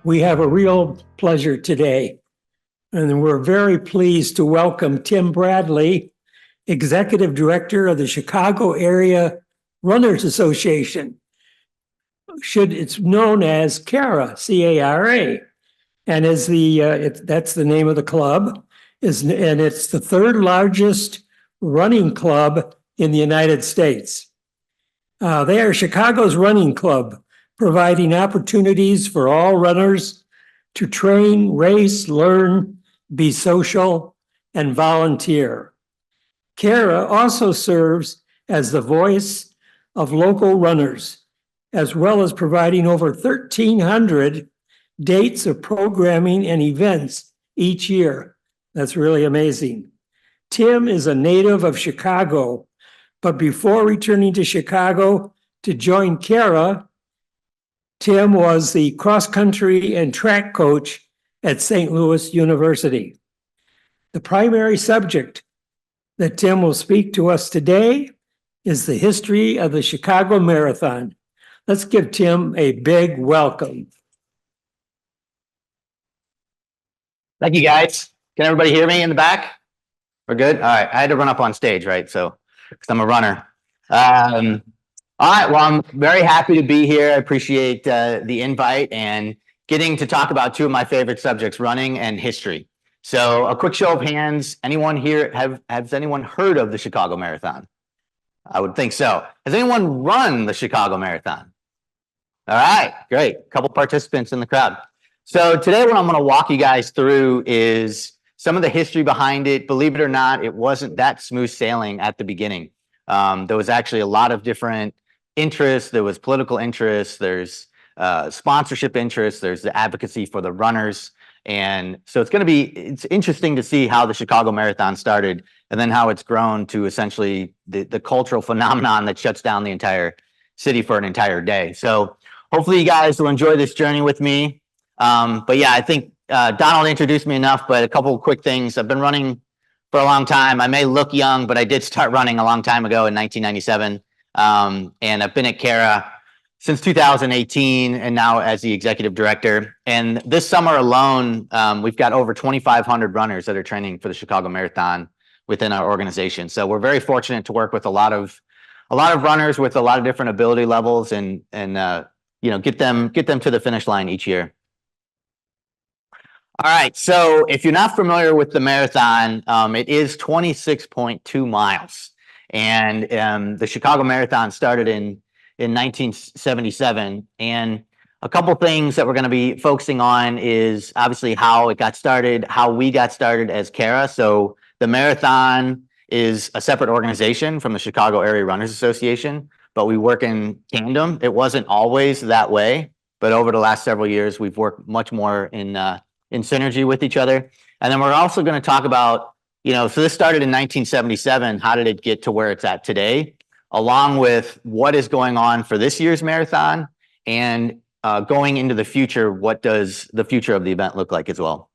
We have a real pleasure today, and we're very pleased to welcome Tim Bradley, Executive Director of the Chicago Area Runners Association. It's known as CARA, C-A-R-A, and that's the name of the club, and it's the third largest running club in the United States. They are Chicago's running club, providing opportunities for all runners to train, race, learn, be social, and volunteer. CARA also serves as the voice of local runners, as well as providing over 1,300 dates of programming and events each year. That's really amazing. Tim is a native of Chicago, but before returning to Chicago to join CARA, Tim was the cross-country and track coach at St. Louis University. The primary subject that Tim will speak to us today is the history of the Chicago Marathon. Let's give Tim a big welcome. Thank you, guys. Can everybody hear me in the back? We're good? All right. I had to run up on stage, right? So, because I'm a runner. All right, well, I'm very happy to be here. I appreciate the invite and getting to talk about two of my favorite subjects, running and history. So a quick show of hands, anyone here, has anyone heard of the Chicago Marathon? I would think so. Has anyone run the Chicago Marathon? All right, great. A couple participants in the crowd. So today what I'm gonna walk you guys through is some of the history behind it. Believe it or not, it wasn't that smooth sailing at the beginning. There was actually a lot of different interest. There was political interest, there's sponsorship interest, there's the advocacy for the runners. And so it's interesting to see how the Chicago Marathon started and then how it's grown to essentially the cultural phenomenon that shuts down the entire city for an entire day. So hopefully you guys will enjoy this journey with me. But yeah, I think Donald introduced me enough, but a couple of quick things. I've been running for a long time. I may look young, but I did start running a long time ago in 1997. And I've been at CARA since 2018 and now as the executive director. And this summer alone, we've got over 2,500 runners that are training for the Chicago Marathon within our organization. So we're very fortunate to work with a lot of runners with a lot of different ability levels and get them to the finish line each year. All right, so if you're not familiar with the marathon, it is 26.2 miles. And the Chicago Marathon started in 1977. And a couple things that we're going to be focusing on is obviously how it got started, how we got started as CARA. So the marathon is a separate organization from the Chicago Area Runners Association, but we work in tandem. It wasn't always that way, but over the last several years, we've worked much more in synergy with each other. And then we're also going to talk about so this started in 1977. How did it get to where it's at today? Along with what is going on for this year's marathon and going into the future, what does the future of the event look like as well?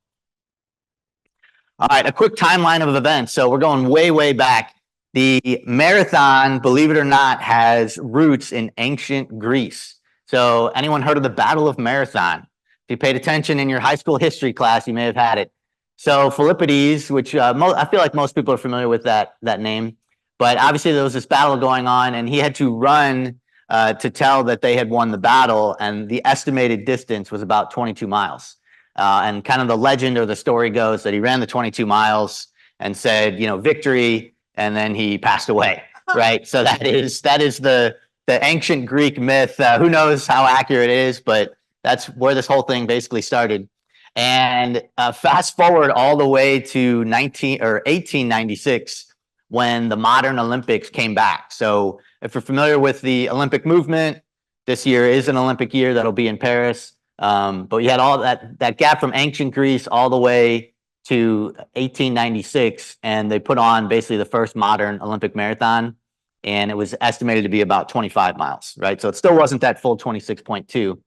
All right, a quick timeline of events. So we're going way, way back. The marathon, believe it or not, has roots in ancient Greece. So anyone heard of the Battle of Marathon? If you paid attention in your high school history class, you may have had it. So Philippides, which I feel like most people are familiar with that name, but obviously there was this battle going on and he had to run to tell that they had won the battle, and the estimated distance was about 22 miles. And kind of the legend or the story goes that he ran the 22 miles and said, victory, and then he passed away, right? So that is the ancient Greek myth. Who knows how accurate it is, but that's where this whole thing basically started. And fast forward all the way to 1896 when the modern Olympics came back. So if you're familiar with the Olympic movement, this year is an Olympic year that'll be in Paris. But you had all that gap from ancient Greece all the way to 1896, and they put on basically the first modern Olympic marathon, and it was estimated to be about 25 miles, right? So it still wasn't that full 26.2.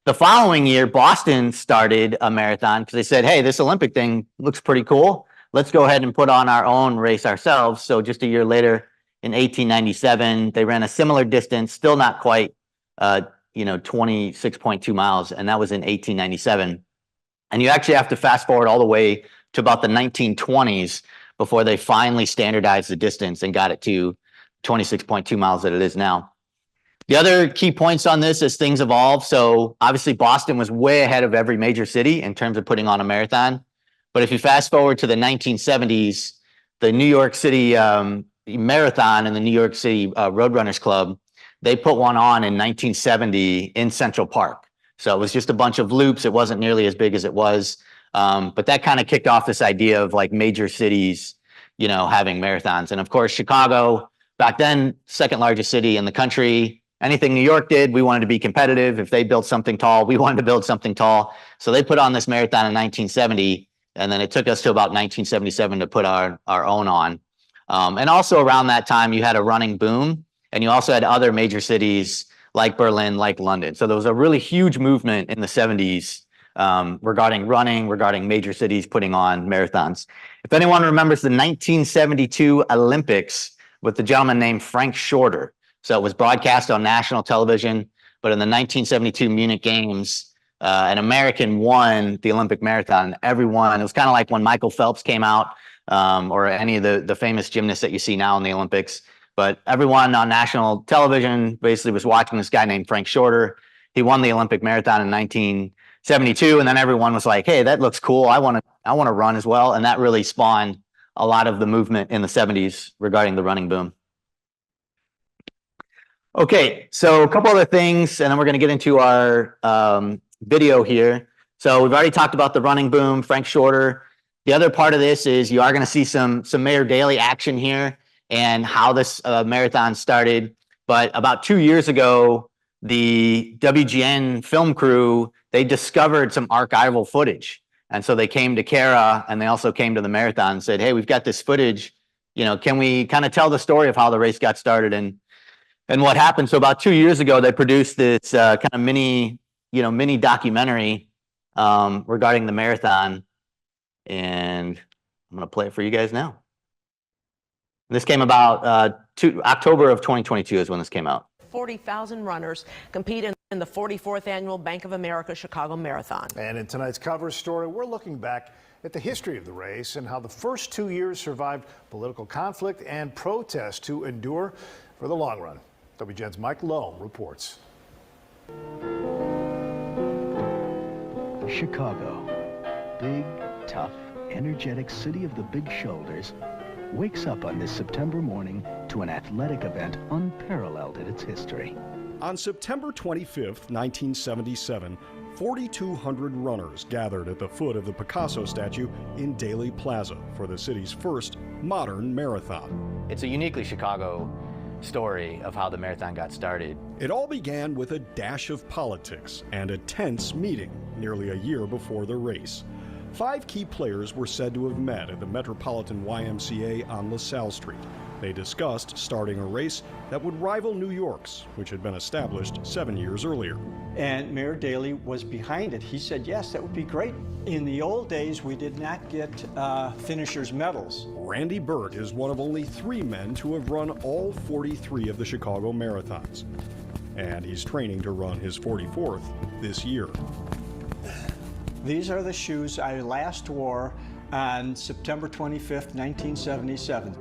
The following year, Boston started a marathon because they said, hey, this Olympic thing looks pretty cool. Let's go ahead and put on our own race ourselves. So just a year later, in 1897, they ran a similar distance, still not quite 26.2 miles, and that was in 1897. And you actually have to fast forward all the way to about the 1920s before they finally standardized the distance and got it to 26.2 miles that it is now. The other key points on this as things evolve. So obviously Boston was way ahead of every major city in terms of putting on a marathon. But if you fast forward to the 1970s, the New York City Marathon and the New York City Roadrunners Club, they put one on in 1970 in Central Park. So it was just a bunch of loops. It wasn't nearly as big as it was. But that kind of kicked off this idea of like major cities, having marathons. And of course, Chicago, back then, second largest city in the country. Anything New York did, we wanted to be competitive. If they built something tall, we wanted to build something tall. So they put on this marathon in 1970, and then it took us to about 1977 to put our own on. And also around that time, you had a running boom, and you also had other major cities like Berlin, like London. So there was a really huge movement in the 70s regarding running, regarding major cities putting on marathons. If anyone remembers the 1972 Olympics with the gentleman named Frank Shorter. So it was broadcast on national television, but in the 1972 Munich Games, an American won the Olympic marathon. Everyone, it was kind of like when Michael Phelps came out, or any of the famous gymnasts that you see now in the Olympics. But everyone on national television basically was watching this guy named Frank Shorter. He won the Olympic marathon in 1972, and then everyone was like, "Hey, that looks cool. I want to run as well." And that really spawned a lot of the movement in the 70s regarding the running boom. Okay, so a couple other things, and then we're going to get into our video here. So we've already talked about the running boom, Frank Shorter. The other part of this is you are going to see some Mayor Daley action here and how this marathon started. But about 2 years ago, the WGN film crew, they discovered some archival footage. And so they came to Kara, and they also came to the marathon and said, "Hey, we've got this footage. Can we kind of tell the story of how the race got started and what happened?" So about 2 years ago, they produced this kind of mini documentary regarding the marathon, and I'm going to play it for you guys now. This came about October of 2022 is when this came out. 40,000 runners compete in the 44th annual Bank of America Chicago Marathon. And in tonight's cover story, we're looking back at the history of the race and how the first 2 years survived political conflict and protest to endure for the long run. WGN's Mike Lowe reports. Chicago, big, tough, energetic city of the big shoulders, wakes up on this September morning to an athletic event unparalleled in its history. On September 25th, 1977, 4,200 runners gathered at the foot of the Picasso statue in Daley Plaza for the city's first modern marathon. It's a uniquely Chicago story of how the marathon got started. It all began with a dash of politics and a tense meeting nearly a year before the race. 5 key players were said to have met at the Metropolitan YMCA on LaSalle Street. They discussed starting a race that would rival New York's, which had been established 7 years earlier. And Mayor Daley was behind it. He said, yes, that would be great. In the old days, we did not get finishers' medals. Randy Burt is one of only 3 men to have run all 43 of the Chicago marathons. And he's training to run his 44th this year. These are the shoes I last wore on September 25th, 1977.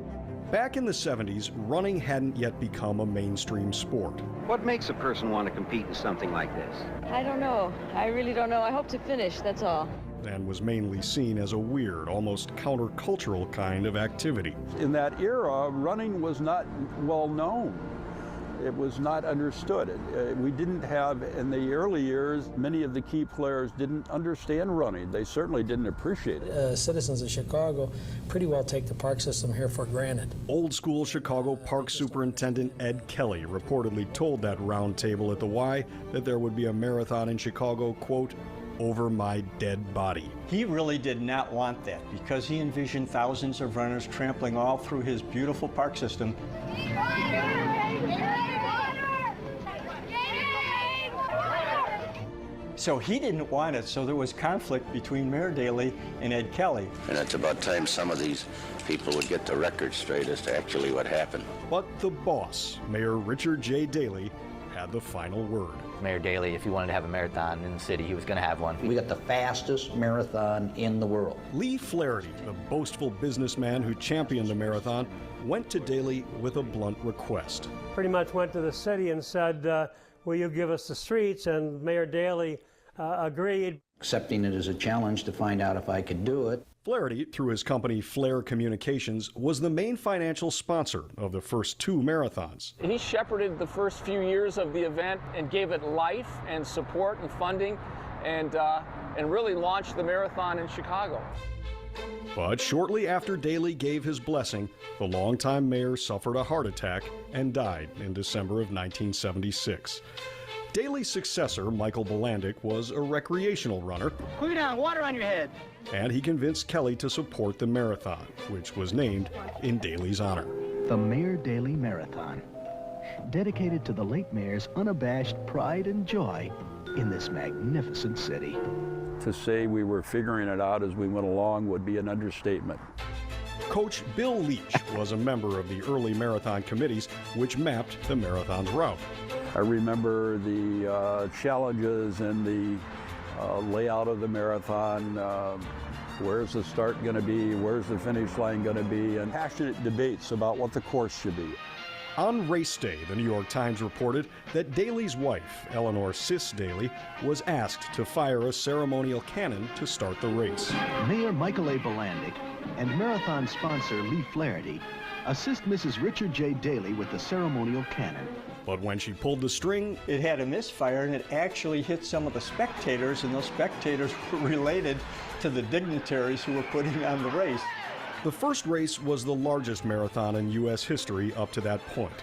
Back in the 70s, running hadn't yet become a mainstream sport. What makes a person want to compete in something like this? I don't know. I really don't know. I hope to finish, that's all. And was mainly seen as a weird, almost countercultural kind of activity. In that era, running was not well known. It was not understood. We didn't have, in the early years, many of the key players didn't understand running. They certainly didn't appreciate it. Citizens of Chicago pretty well take the park system here for granted. Old school Chicago Park Superintendent Ed Kelly reportedly told that round table at the Y that there would be a marathon in Chicago, quote, over my dead body. He really did not want that because he envisioned thousands of runners trampling all through his beautiful park system. So he didn't want it, so there was conflict between Mayor Daley and Ed Kelly. And it's about time some of these people would get the record straight as to actually what happened. But the boss, Mayor Richard J. Daley, had the final word. Mayor Daley, if he wanted to have a marathon in the city, he was going to have one. We got the fastest marathon in the world. Lee Flaherty, the boastful businessman who championed the marathon, went to Daley with a blunt request. Pretty much went to the city and said, will you give us the streets? And Mayor Daley agreed. Accepting it as a challenge to find out if I could do it. Flaherty, through his company Flair Communications, was the main financial sponsor of the first 2 marathons. He shepherded the first few years of the event and gave it life and support and funding and really launched the marathon in Chicago. But shortly after Daley gave his blessing, the longtime mayor suffered a heart attack and died in December of 1976. Daley's successor, Michael Bolandic, was a recreational runner. Cool down, water on your head. And he convinced Kelly to support the marathon, which was named in Daley's honor. The Mayor Daley Marathon, dedicated to the late mayor's unabashed pride and joy in this magnificent city. To say we were figuring it out as we went along would be an understatement. Coach Bill Leach was a member of the early marathon committees which mapped the marathon's route. I remember the challenges and the layout of the marathon. Where's the start going to be? Where's the finish line going to be? And passionate debates about what the course should be. On race day, the New York Times reported that Daley's wife, Eleanor Sis Daley, was asked to fire a ceremonial cannon to start the race. Mayor Michael A. Bolandic and marathon sponsor Lee Flaherty assist Mrs. Richard J. Daley with the ceremonial cannon. But when she pulled the string, it had a misfire and it actually hit some of the spectators, and those spectators were related to the dignitaries who were putting on the race. The first race was the largest marathon in U.S. history up to that point.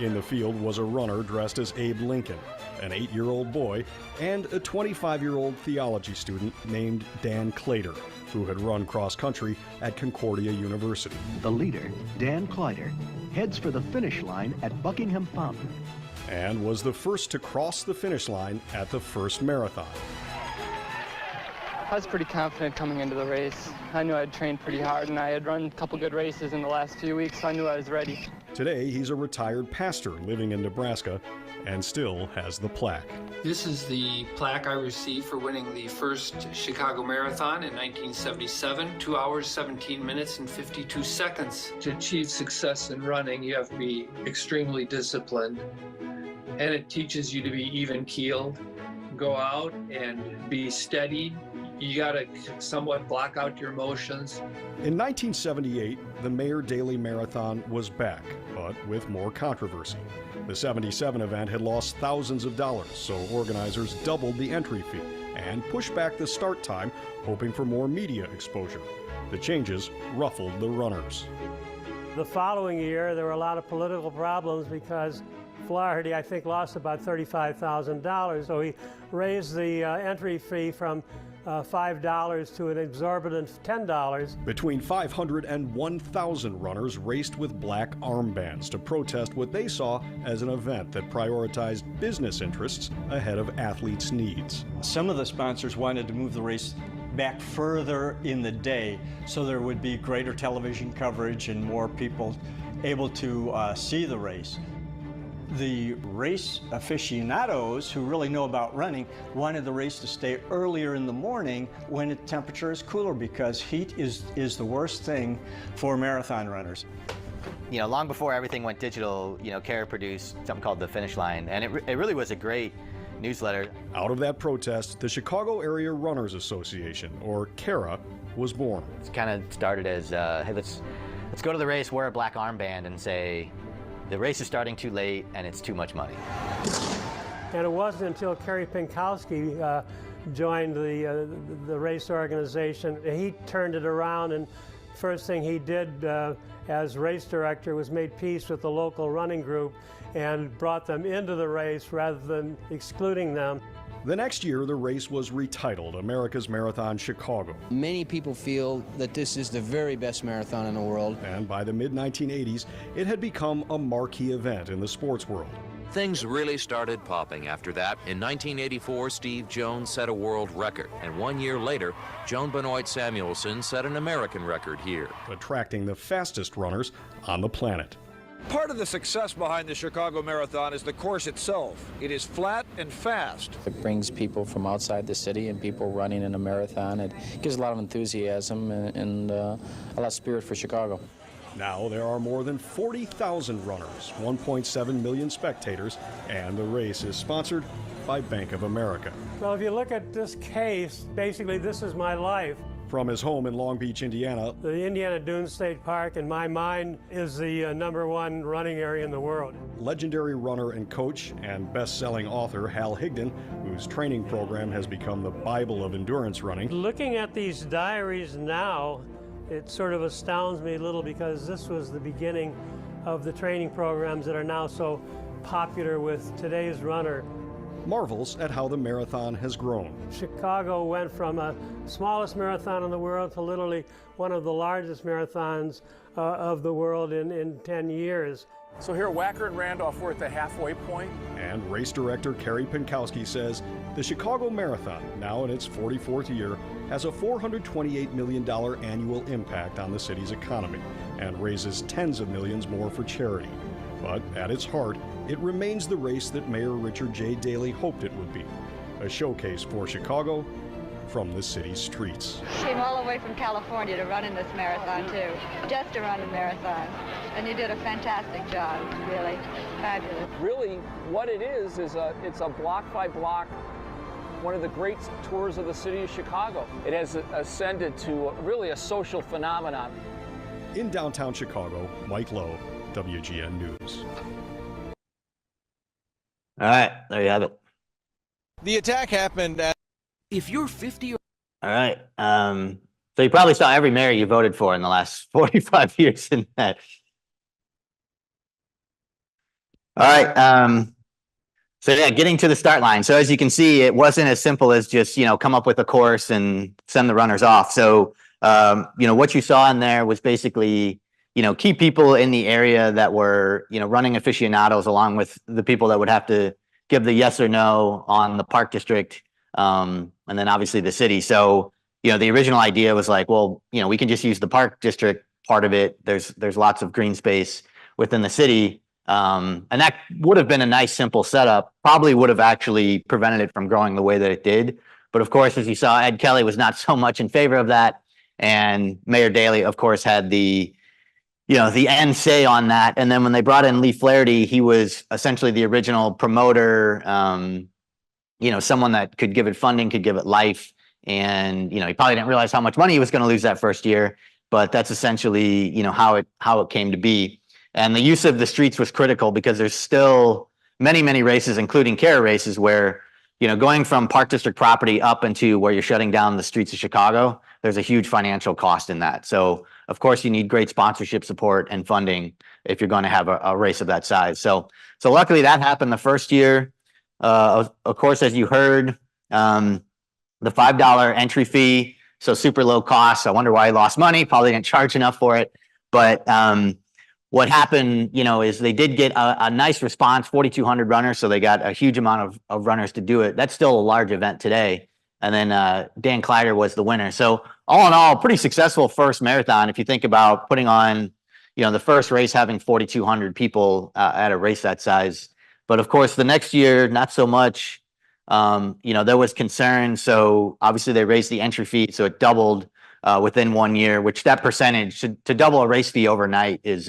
In the field was a runner dressed as Abe Lincoln, an 8-year-old boy, and a 25-year-old theology student named Dan Claytor, who had run cross-country at Concordia University. The leader, Dan Claytor, heads for the finish line at Buckingham Fountain. And was the first to cross the finish line at the first marathon. I was pretty confident coming into the race. I knew I'd trained pretty hard, and I had run a couple good races in the last few weeks, so I knew I was ready. Today, he's a retired pastor living in Nebraska and still has the plaque. This is the plaque I received for winning the first Chicago Marathon in 1977, 2 hours, 17 minutes, and 52 seconds. To achieve success in running, you have to be extremely disciplined, and it teaches you to be even-keeled, go out and be steady. You got to somewhat block out your emotions. In 1978, the Mayor Daley Marathon was back, but with more controversy. The 77 event had lost thousands of dollars, so organizers doubled the entry fee and pushed back the start time, hoping for more media exposure. The changes ruffled the runners. The following year, there were a lot of political problems because Flaherty, I think, lost about $35,000, so he raised the entry fee from $5 to an exorbitant $10. Between 500 and 1,000 runners raced with black armbands to protest what they saw as an event that prioritized business interests ahead of athletes' needs. Some of the sponsors wanted to move the race back further in the day so there would be greater television coverage and more people able to see the race. The race aficionados who really know about running wanted the race to stay earlier in the morning when the temperature is cooler, because heat is the worst thing for marathon runners. You know, long before everything went digital, you know, CARE produced something called The Finish Line, and it really was a great newsletter. Out of that protest, the Chicago Area Runners Association, or CARA, was born. It kind of started as, hey, let's go to the race, wear a black armband, and say, the race is starting too late and it's too much money. And it wasn't until Kerry Pinkowski joined the race organization. He turned it around, and first thing he did as race director was made peace with the local running group and brought them into the race rather than excluding them. The next year, the race was retitled America's Marathon Chicago. Many people feel that this is the very best marathon in the world. And by the mid-1980s, it had become a marquee event in the sports world. Things really started popping after that. In 1984, Steve Jones set a world record, and 1 year later, Joan Benoit Samuelson set an American record here, attracting the fastest runners on the planet. Part of the success behind the Chicago Marathon is the course itself. It is flat and fast. It brings people from outside the city and people running in a marathon. It gives a lot of enthusiasm and a lot of spirit for Chicago. Now there are more than 40,000 runners, 1.7 million spectators, and the race is sponsored by Bank of America. Well, if you look at this case, basically this is my life. From his home in Long Beach, Indiana, The Indiana Dunes State Park, in my mind, is the #1 running area in the world. legendary runner and coach and best-selling author Hal Higdon, whose training program has become the Bible of endurance running. Looking at these diaries now, it sort of astounds me a little because this was the beginning of the training programs that are now so popular with today's runner. Marvels at how the marathon has grown. Chicago went from a smallest marathon in the world to literally one of the largest marathons of the world in 10 years. So here at Wacker and Randolph, we're at the halfway point. And race director Kerry Pinkowski says the Chicago Marathon, now in its 44th year, has a $428 million annual impact on the city's economy and raises tens of millions more for charity. But at its heart, it remains the race that Mayor Richard J. Daley hoped it would be, a showcase for Chicago from the city's streets. Came all the way from California to run in this marathon too, just to run a marathon. And you did a fantastic job, really, fabulous. Really, what it is it's a block by block, one of the great tours of the city of Chicago. It has ascended to really a social phenomenon. In downtown Chicago, Mike Lowe, WGN News. All right, there you have it. The attack happened at... If you're 50 or... All right. So you probably saw every mayor you voted for in the last 45 years in that. All right. So yeah, getting to the start line. So as you can see, it wasn't as simple as just, come up with a course and send the runners off. So, what you saw in there was basically, key people in the area that were, running aficionados along with the people that would have to give the yes or no on the park district. And then obviously the city. So, the original idea was like, well, we can just use the park district part of it. There's lots of green space within the city. And that would have been a nice, simple setup, probably would have actually prevented it from growing the way that it did. But of course, as you saw, Ed Kelly was not so much in favor of that. And Mayor Daley, of course, had the end say on that. And then when they brought in Lee Flaherty, he was essentially the original promoter, someone that could give it funding, could give it life. And, he probably didn't realize how much money he was going to lose that first year, but that's essentially, how it came to be. And the use of the streets was critical because there's still many, many races, including Kara races, where, going from Park District property up into where you're shutting down the streets of Chicago, there's a huge financial cost in that. So, of course, you need great sponsorship support and funding if you're going to have a race of that size. So luckily that happened the first year. Of course, as you heard, the $5 entry fee, so super low cost. I wonder why he lost money. Probably didn't charge enough for it. But what happened, is they did get a nice response, 4,200 runners. So they got a huge amount of runners to do it. That's still a large event today. And then Dan Kleider was the winner. So all in all, pretty successful first marathon. If you think about putting on, the first race having 4,200 people at a race that size. But of course, the next year, not so much. There was concern. So obviously they raised the entry fee. So it doubled within 1 year, which that percentage to double a race fee overnight it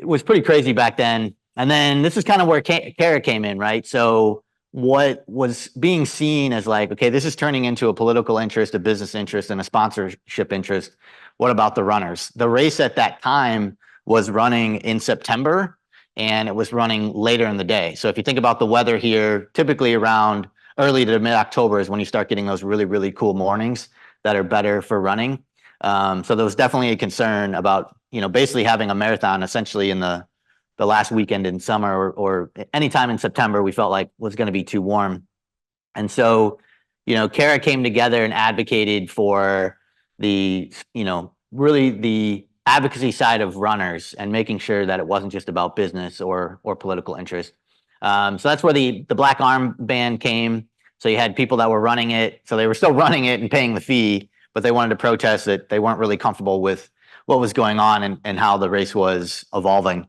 was pretty crazy back then. And then this is kind of where Kara came in, right? So what was being seen as like, okay, this is turning into a political interest, a business interest, and a sponsorship interest. What about the runners? The race at that time was running in September and it was running later in the day. So if you think about the weather here, typically around early to mid-October is when you start getting those really, really cool mornings that are better for running. So there was definitely a concern about, basically having a marathon essentially in the last weekend in summer or anytime in September we felt like was going to be too warm. And so, Kara came together and advocated for the, really the advocacy side of runners and making sure that it wasn't just about business or political interest. So that's where the Black Armband came. So you had people that were running it. So they were still running it and paying the fee, but they wanted to protest that they weren't really comfortable with what was going on and how the race was evolving.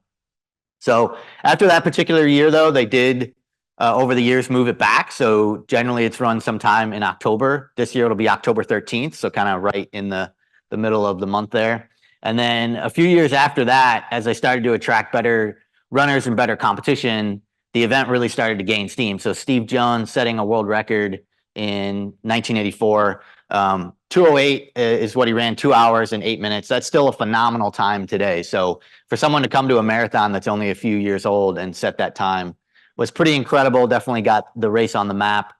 So after that particular year, though, they did over the years move it back. So generally it's run sometime in October. This year it'll be October 13th, so kind of right in the middle of the month there. And then a few years after that, as they started to attract better runners and better competition, the event really started to gain steam. So Steve Jones setting a world record in 1984. 2:08 is what he ran, 2 hours and 8 minutes. That's still a phenomenal time today. So for someone to come to a marathon that's only a few years old and set that time was pretty incredible. Definitely got the race on the map.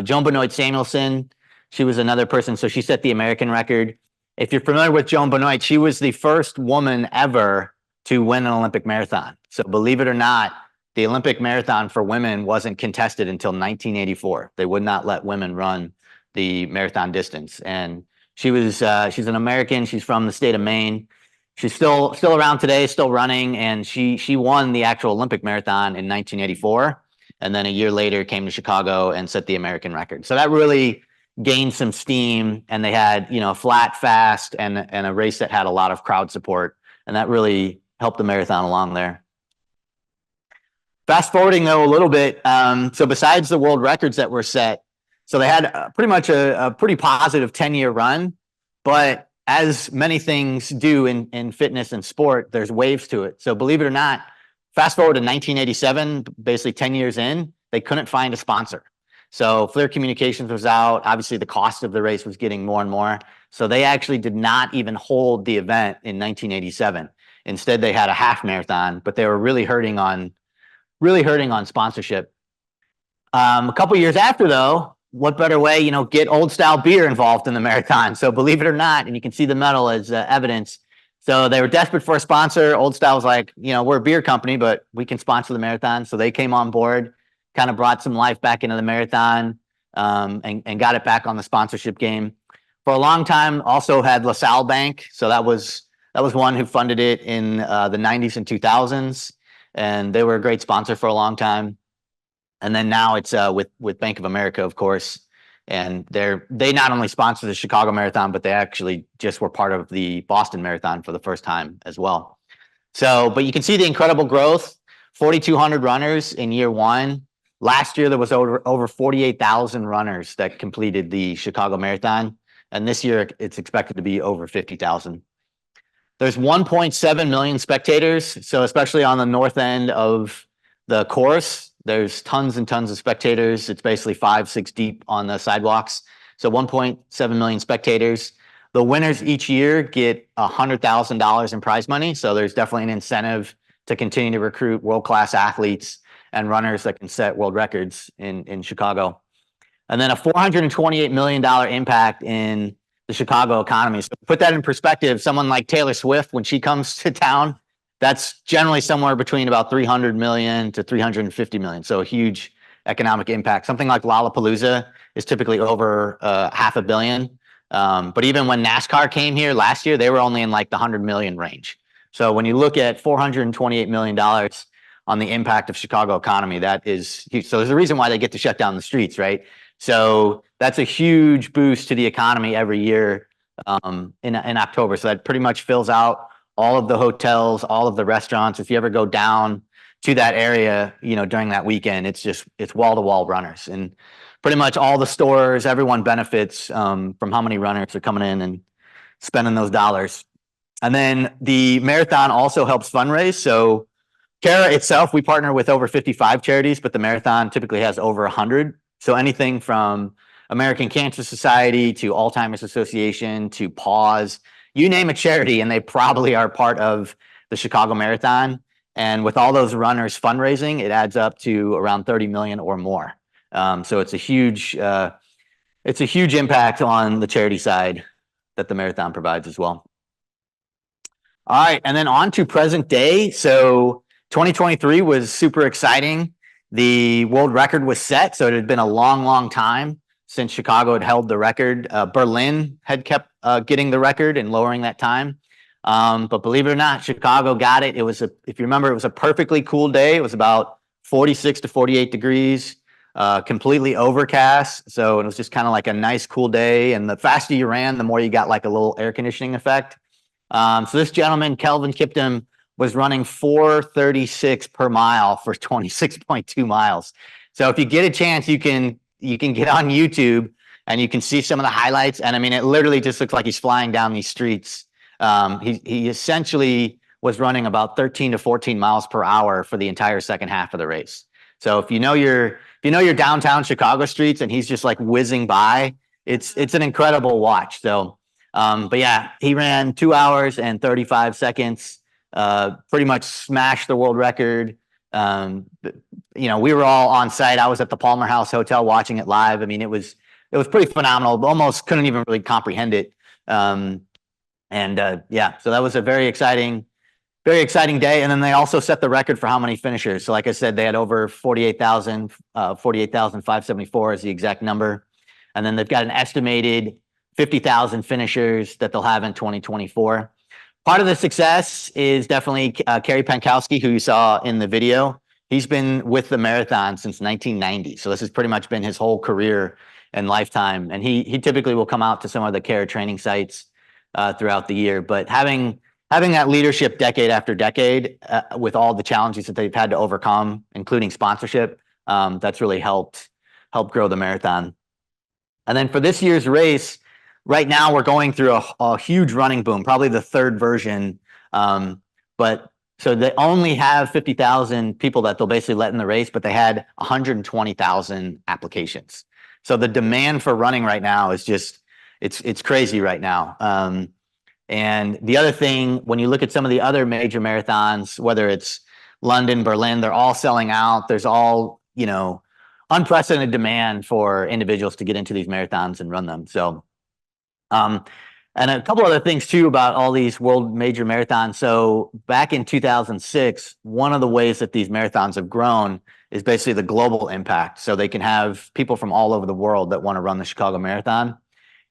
Joan Benoit Samuelson, she was another person. So she set the American record. If you're familiar with Joan Benoit, she was the first woman ever to win an Olympic marathon. So believe it or not, the Olympic marathon for women wasn't contested until 1984. They would not let women run the marathon distance. And she was, she's an American. She's from the state of Maine. She's still around today, still running. And she won the actual Olympic marathon in 1984. And then a year later came to Chicago and set the American record. So that really gained some steam, and they had, you know, flat, fast, and a race that had a lot of crowd support. And that really helped the marathon along there. Fast forwarding though a little bit, so besides the world records that were set, so they had pretty much a pretty positive 10-year run, but as many things do in fitness and sport, there's waves to it. So believe it or not, fast forward to 1987, basically 10 years in, they couldn't find a sponsor. So Flair Communications was out. Obviously, the cost of the race was getting more and more. So they actually did not even hold the event in 1987. Instead, they had a half marathon, but they were really hurting on sponsorship. A couple years after, though, what better way, you know, get Old Style beer involved in the marathon. So believe it or not, and you can see the medal as evidence. So they were desperate for a sponsor. Old Style was like, you know, we're a beer company, but we can sponsor the marathon. So they came on board, kind of brought some life back into the marathon, and got it back on the sponsorship game. For a long time, also had LaSalle Bank. So that was one who funded it in the 90s and 2000s. And they were a great sponsor for a long time. And then now it's with Bank of America, of course. And they not only sponsor the Chicago Marathon, but they actually just were part of the Boston Marathon for the first time as well. So, but you can see the incredible growth, 4,200 runners in year one. Last year, there was over 48,000 runners that completed the Chicago Marathon. And this year, it's expected to be over 50,000. There's 1.7 million spectators. So especially on the north end of the course, there's tons and tons of spectators. It's basically 5-6 deep on the sidewalks. So 1.7 million spectators. The winners each year get $100,000 in prize money. So there's definitely an incentive to continue to recruit world-class athletes and runners that can set world records in Chicago. And then a $428 million impact in the Chicago economy. So to put that in perspective, someone like Taylor Swift, when she comes to town, that's generally somewhere between about 300 million to 350 million. So a huge economic impact. Something like Lollapalooza is typically over $500 million. But even when NASCAR came here last year, they were only in like the 100 million range. So when you look at $428 million on the impact of Chicago economy, that is huge. So there's a reason why they get to shut down the streets, right? So that's a huge boost to the economy every year in October. So that pretty much fills out all of the hotels, all of the restaurants. If you ever go down to that area, you know, during that weekend, it's wall-to-wall runners. And pretty much all the stores, everyone benefits from how many runners are coming in and spending those dollars. And then the marathon also helps fundraise. So CARA itself, we partner with over 55 charities, but the marathon typically has over 100. So anything from American Cancer Society to Alzheimer's Association to PAWS, you name a charity, and they probably are part of the Chicago Marathon. And with all those runners fundraising, it adds up to around 30 million or more. So it's a huge impact on the charity side that the marathon provides as well. All right, and then on to present day. So 2023 was super exciting. The world record was set, so it had been a long, long time since Chicago had held the record. Berlin had kept getting the record and lowering that time. But believe it or not, Chicago got it. It was if you remember, it was a perfectly cool day. It was about 46 to 48 degrees, completely overcast. So it was just kind of like a nice, cool day. And the faster you ran, the more you got like a little air conditioning effect. So this gentleman, Kelvin Kiptum, was running 4:36 per mile for 26.2 miles. So if you get a chance, you can get on YouTube and you can see some of the highlights. And I mean, it literally just looks like he's flying down these streets. He essentially was running about 13 to 14 miles per hour for the entire second half of the race. So if you know your downtown Chicago streets and he's just like whizzing by, it's an incredible watch. So, but yeah, he ran 2 hours and 35 seconds, pretty much smashed the world record. We were all on site. I was at the Palmer House Hotel watching it live. I mean, it was pretty phenomenal. Almost couldn't even really comprehend it. Yeah, so that was a very exciting day. And then they also set the record for how many finishers. So like I said, they had over 48,000, 48,574 is the exact number. And then they've got an estimated 50,000 finishers that they'll have in 2024. Part of the success is definitely Kerry Pankowski, who you saw in the video. He's been with the marathon since 1990. So this has pretty much been his whole career and lifetime. And he typically will come out to some of the CARE training sites throughout the year. But having that leadership decade after decade with all the challenges that they've had to overcome, including sponsorship, that's really helped grow the marathon. And then for this year's race, right now we're going through a huge running boom, probably the third version. But so they only have 50,000 people that they'll basically let in the race, but they had 120,000 applications. So the demand for running right now is just, it's crazy right now. And the other thing, when you look at some of the other major marathons, whether it's London, Berlin, they're all selling out. There's all, unprecedented demand for individuals to get into these marathons and run them. So, and a couple other things too about all these world major marathons. So back in 2006, one of the ways that these marathons have grown is basically the global impact. So they can have people from all over the world that want to run the Chicago Marathon.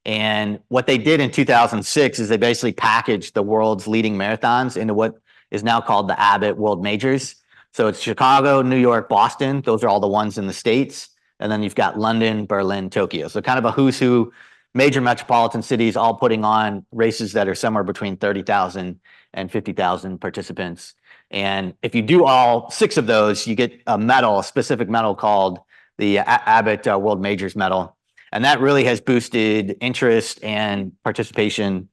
And what they did in 2006 is they basically packaged the world's leading marathons into what is now called the Abbott World Majors. So it's Chicago, New York, Boston. Those are all the ones in the States. And then you've got London, Berlin, Tokyo. So kind of a who's who, major metropolitan cities all putting on races that are somewhere between 30,000 and 50,000 participants. And if you do all 6 of those, you get a medal, a specific medal called the Abbott World Majors Medal. And that really has boosted interest and participation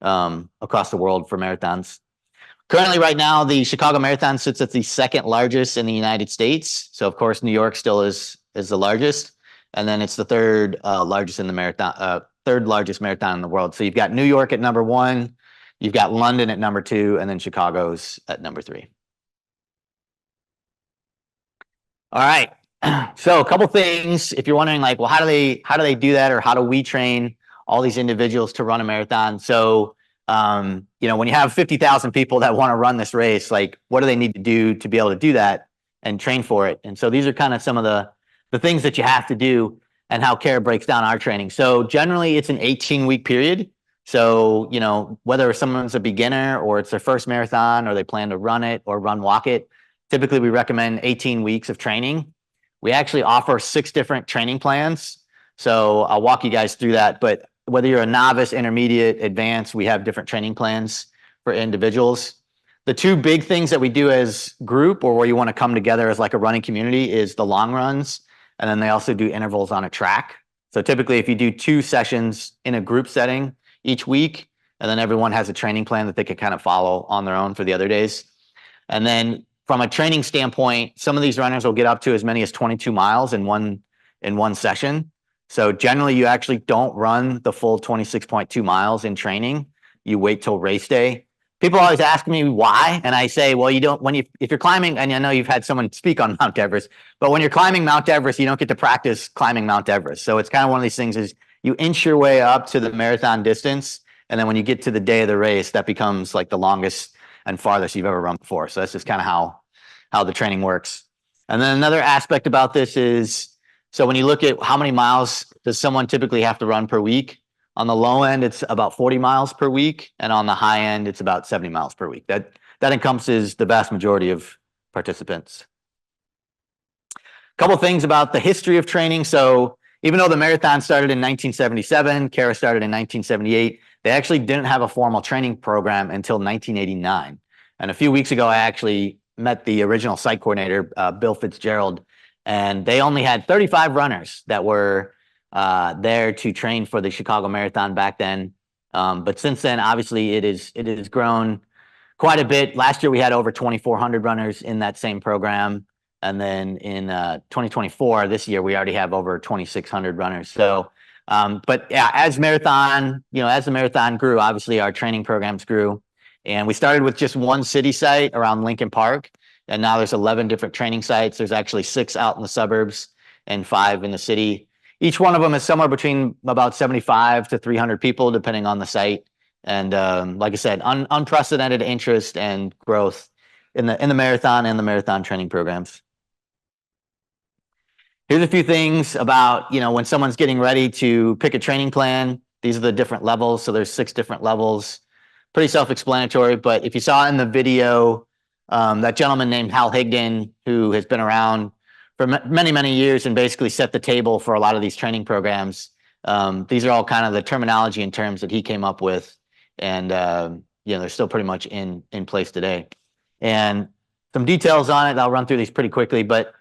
across the world for marathons. Currently, right now, the Chicago Marathon sits at the second largest in the United States. So, of course, New York still is the largest. And then it's the third largest in the marathon, third largest marathon in the world. So you've got New York at number 1, you've got London at number 2, and then Chicago's at number 3. All right. So a couple things, if you're wondering like, well, how do they do that, or how do we train all these individuals to run a marathon? So, when you have 50,000 people that want to run this race, like what do they need to do to be able to do that and train for it? And so these are kind of some of the things that you have to do and how CARE breaks down our training. So generally it's an 18-week period. So, whether someone's a beginner or it's their first marathon or they plan to run it or walk it, typically we recommend 18 weeks of training. We actually offer 6 different training plans. So I'll walk you guys through that. But whether you're a novice, intermediate, advanced, we have different training plans for individuals. The 2 big things that we do as group, or where you want to come together as like a running community, is the long runs. And then they also do intervals on a track. So typically if you do 2 sessions in a group setting each week, and then everyone has a training plan that they can kind of follow on their own for the other days. And then from a training standpoint, some of these runners will get up to as many as 22 miles in one session. So generally you actually don't run the full 26.2 miles in training. You wait till race day. People always ask me why, and I say, well, you don't, if you're climbing, and I know you've had someone speak on Mount Everest, but when you're climbing Mount Everest, you don't get to practice climbing Mount Everest. So it's kind of one of these things is you inch your way up to the marathon distance, and then when you get to the day of the race, that becomes like the longest and farthest you've ever run before. So that's just kind of how the training works. And then another aspect about this is, so when you look at how many miles does someone typically have to run per week, on the low end, it's about 40 miles per week. And on the high end, it's about 70 miles per week. That encompasses the vast majority of participants. A couple things about the history of training. So even though the marathon started in 1977, CARE started in 1978, they actually didn't have a formal training program until 1989. And a few weeks ago, I actually met the original site coordinator, Bill Fitzgerald, and they only had 35 runners that were there to train for the Chicago Marathon back then. But since then, obviously, it has grown quite a bit. Last year, we had over 2,400 runners in that same program. And then in 2024, this year, we already have over 2,600 runners. So, but yeah, as the marathon grew, obviously our training programs grew. And we started with just one city site around Lincoln Park. And now there's 11 different training sites. There's actually 6 out in the suburbs and 5 in the city. Each one of them is somewhere between about 75 to 300 people, depending on the site. And like I said, unprecedented interest and growth in the marathon and the marathon training programs. Here's a few things about, when someone's getting ready to pick a training plan. These are the different levels. So there's 6 different levels. Pretty self-explanatory, but if you saw in the video, that gentleman named Hal Higdon, who has been around for many, many years and basically set the table for a lot of these training programs. These are all kind of the terminology and terms that he came up with. And, they're still pretty much in place today. And some details on it, I'll run through these pretty quickly, but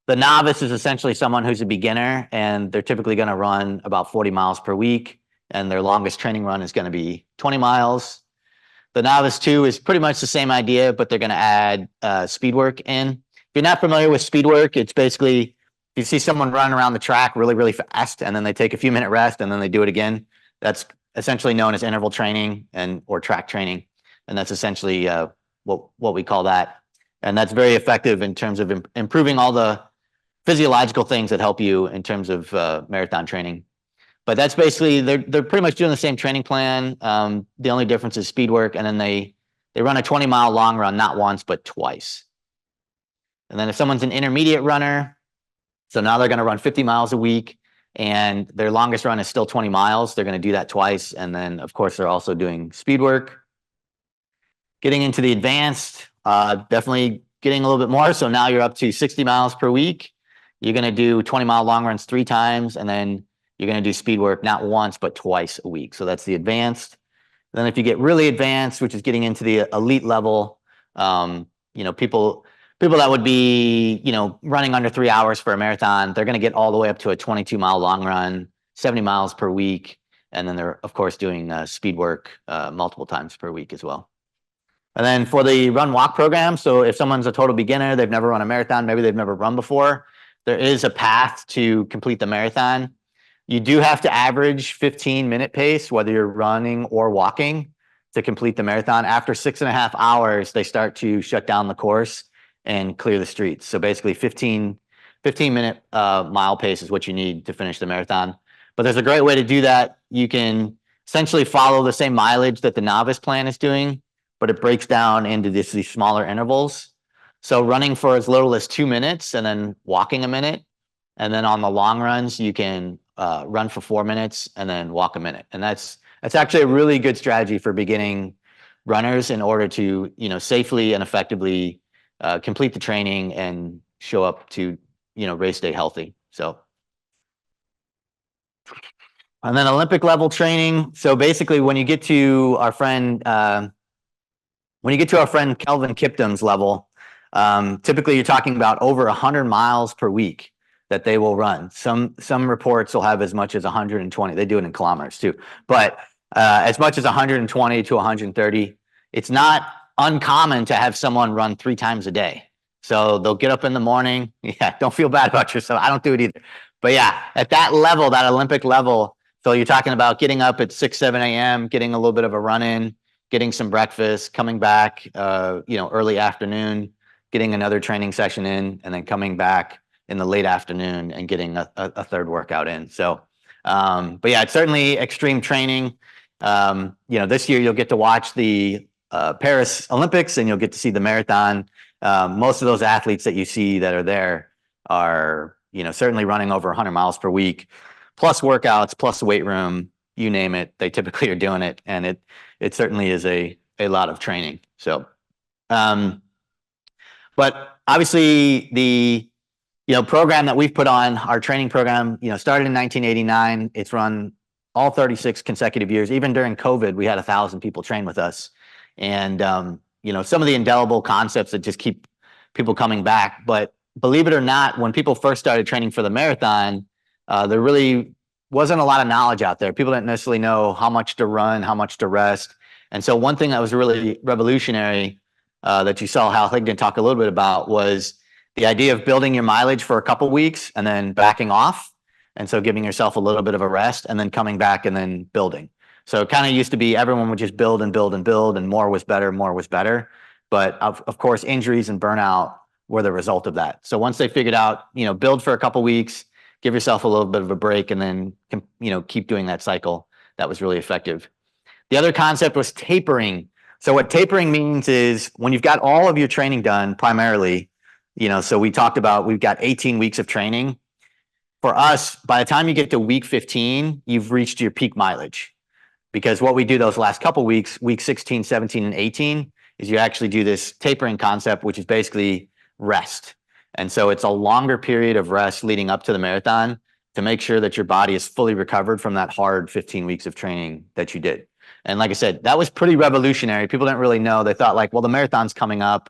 the novice is essentially someone who's a beginner, and they're typically going to run about 40 miles per week. And their longest training run is going to be 20 miles. The novice 2 is pretty much the same idea, but they're going to add speed work in. If you're not familiar with speed work, it's basically if you see someone running around the track really, really fast, and then they take a few minute rest, and then they do it again. That's essentially known as interval training or track training, and that's essentially what we call that. And that's very effective in terms of improving all the physiological things that help you in terms of marathon training. But that's basically, they're pretty much doing the same training plan. The only difference is speed work, and then they run a 20-mile long run, not once, but twice. And then if someone's an intermediate runner, so now they're going to run 50 miles a week, and their longest run is still 20 miles. They're going to do that twice. And then, of course, they're also doing speed work. Getting into the advanced, definitely getting a little bit more. So now you're up to 60 miles per week. You're going to do 20-mile long runs 3 times, and then you're going to do speed work not once, but twice a week. So that's the advanced. Then if you get really advanced, which is getting into the elite level, people that would be, running under 3 hours for a marathon, they're going to get all the way up to a 22-mile long run, 70 miles per week. And then they're, of course, doing speed work multiple times per week as well. And then for the run walk program, so if someone's a total beginner, they've never run a marathon, maybe they've never run before, there is a path to complete the marathon. You do have to average 15-minute pace, whether you're running or walking, to complete the marathon. After 6.5 hours, they start to shut down the course and clear the streets. So basically 15-minute mile pace is what you need to finish the marathon. But there's a great way to do that. You can essentially follow the same mileage that the novice plan is doing, but it breaks down into these smaller intervals. So running for as little as 2 minutes and then walking a minute. And then on the long runs, you can run for 4 minutes and then walk a minute. And that's actually a really good strategy for beginning runners in order to, safely and effectively complete the training and show up to, race day healthy. So, and then Olympic level training. So basically when you get to our friend, Kelvin Kiptum's level, typically you're talking about over 100 miles per week that they will run. Some reports will have as much as 120. They do it in kilometers too, but as much as 120 to 130. It's not uncommon to have someone run 3 times a day. So they'll get up in the morning. Yeah, don't feel bad about yourself. I don't do it either. But yeah, at that level, that Olympic level, so you're talking about getting up at 6, 7 a.m., getting a little bit of a run in, getting some breakfast, coming back, early afternoon, getting another training session in, and then coming back in the late afternoon and getting a third workout in. So, but yeah, it's certainly extreme training. This year you'll get to watch the Paris Olympics and you'll get to see the marathon. Most of those athletes that you see that are there are, certainly running over 100 miles per week, plus workouts, plus weight room, you name it. They typically are doing it. And it certainly is a lot of training. So, but obviously the, program that we've put on, our training program, started in 1989. It's run all 36 consecutive years. Even during COVID, we had 1,000 people train with us. And, some of the indelible concepts that just keep people coming back. But believe it or not, when people first started training for the marathon, there really wasn't a lot of knowledge out there. People didn't necessarily know how much to run, how much to rest. And so one thing that was really revolutionary that you saw Hal Higdon talk a little bit about was the idea of building your mileage for a couple weeks and then backing off. And so giving yourself a little bit of a rest and then coming back and then building. So it kind of used to be everyone would just build and build and build, and more was better, more was better. But of course, injuries and burnout were the result of that. So once they figured out, build for a couple weeks, give yourself a little bit of a break, and then, keep doing that cycle, that was really effective. The other concept was tapering. So what tapering means is when you've got all of your training done primarily, so we talked about, we've got 18 weeks of training. For us, by the time you get to week 15, you've reached your peak mileage. Because what we do those last couple weeks, week 16, 17, and 18, is you actually do this tapering concept, which is basically rest. And so it's a longer period of rest leading up to the marathon to make sure that your body is fully recovered from that hard 15 weeks of training that you did. And like I said, that was pretty revolutionary. People didn't really know. They thought like, well, the marathon's coming up.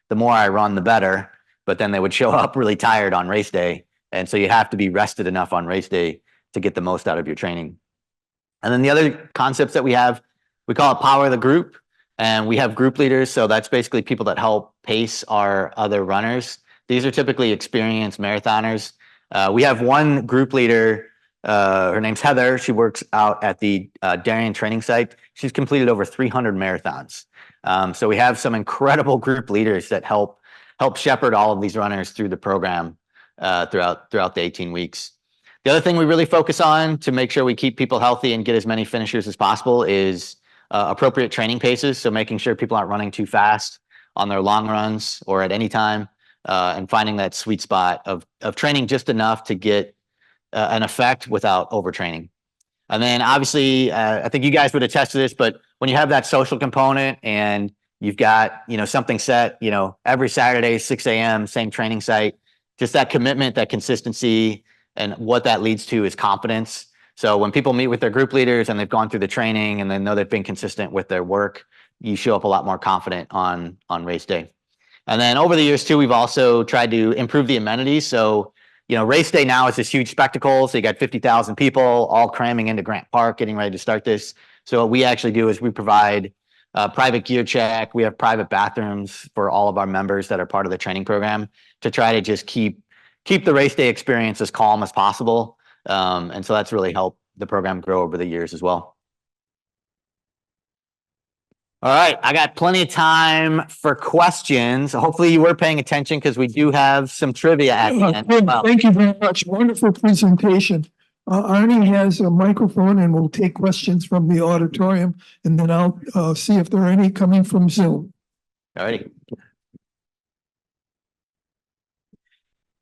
The more I run, the better. But then they would show up really tired on race day. And so you have to be rested enough on race day to get the most out of your training. And then the other concepts that we have, we call it power of the group. And we have group leaders. So that's basically people that help pace our other runners. These are typically experienced marathoners. We have one group leader, her name's Heather. She works out at the Darien training site. She's completed over 300 marathons. So we have some incredible group leaders that help shepherd all of these runners through the program throughout the 18 weeks. The other thing we really focus on to make sure we keep people healthy and get as many finishers as possible is appropriate training paces. So making sure people aren't running too fast on their long runs or at any time, and finding that sweet spot of training just enough to get an effect without overtraining. And then obviously, I think you guys would attest to this, but when you have that social component and you've got, something set, every Saturday, 6 a.m., same training site, just that commitment, that consistency, and what that leads to is confidence. So when people meet with their group leaders and they've gone through the training and they know they've been consistent with their work, you show up a lot more confident on race day. And then over the years too, we've also tried to improve the amenities. So, race day now is this huge spectacle. So you got 50,000 people all cramming into Grant Park, getting ready to start this. So what we actually do is we provide private gear check. We have private bathrooms for all of our members that are part of the training program to try to just keep the race day experience as calm as possible. And so that's really helped the program grow over the years as well. All right, I got plenty of time for questions. Hopefully you were paying attention because we do have some trivia at the end. Thank you very much. Wonderful presentation. Arnie has a microphone and we'll take questions from the auditorium, and then I'll see if there are any coming from Zoom. All righty.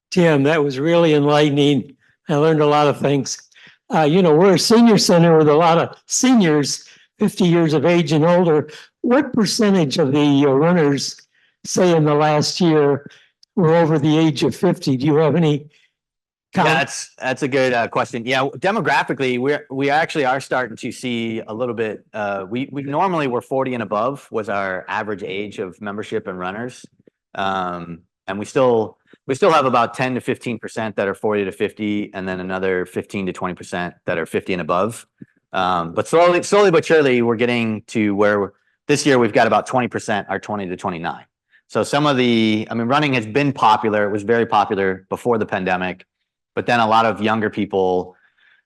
Tim, that was really enlightening. I learned a lot of things. We're a senior center with a lot of seniors, 50 years of age and older. What percentage of the runners, say in the last year, were over the age of 50? Do you have any count? Yeah, that's a good question. Yeah, demographically, we actually are starting to see a little bit. We normally were 40 and above was our average age of membership and runners, and we still have about 10 to 15% that are 40 to 50, and then another 15 to 20% that are 50 and above. But slowly but surely, we're getting to where this year we've got about 20% are 20 to 29. So running has been popular. It was very popular before the pandemic, but then a lot of younger people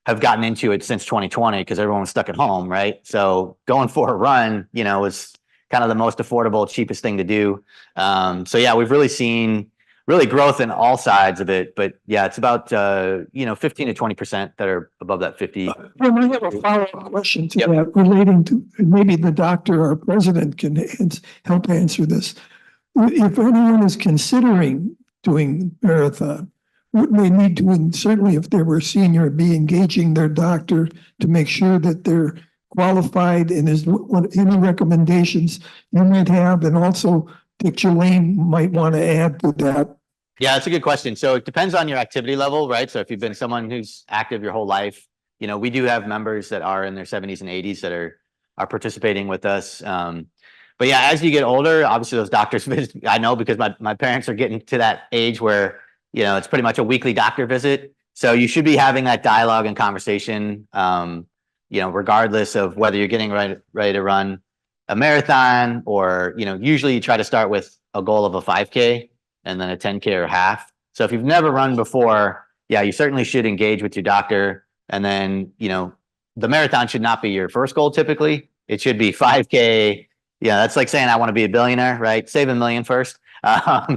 have gotten into it since 2020 because everyone was stuck at home, right? So going for a run, was kind of the most affordable, cheapest thing to do. So yeah, we've really seen growth in all sides of it, but yeah, it's about 15 to 20% that are above that 50. I have a follow-up question to that relating to, maybe the doctor or president can help answer this. If anyone is considering doing marathon, would they need to, and certainly if they were senior, be engaging their doctor to make sure that they're qualified, and what any recommendations you might have, and also Dick Jolene might want to add to that? Yeah, that's a good question. So it depends on your activity level, right? So if you've been someone who's active your whole life, You know, we do have members that are in their 70s and 80s that are participating with us. But yeah, as you get older, obviously those doctors visits, I know because my parents are getting to that age where, you know, it's pretty much a weekly doctor visit. So you should be having that dialogue and conversation, you know, regardless of whether you're getting ready to run a marathon or, you know, usually you try to start with a goal of a 5K and then a 10K or half. So if you've never run before, yeah, you certainly should engage with your doctor. And then, you know, the marathon should not be your first goal typically. It should be 5K. Yeah, that's like saying I want to be a billionaire, right? Save $1 million first.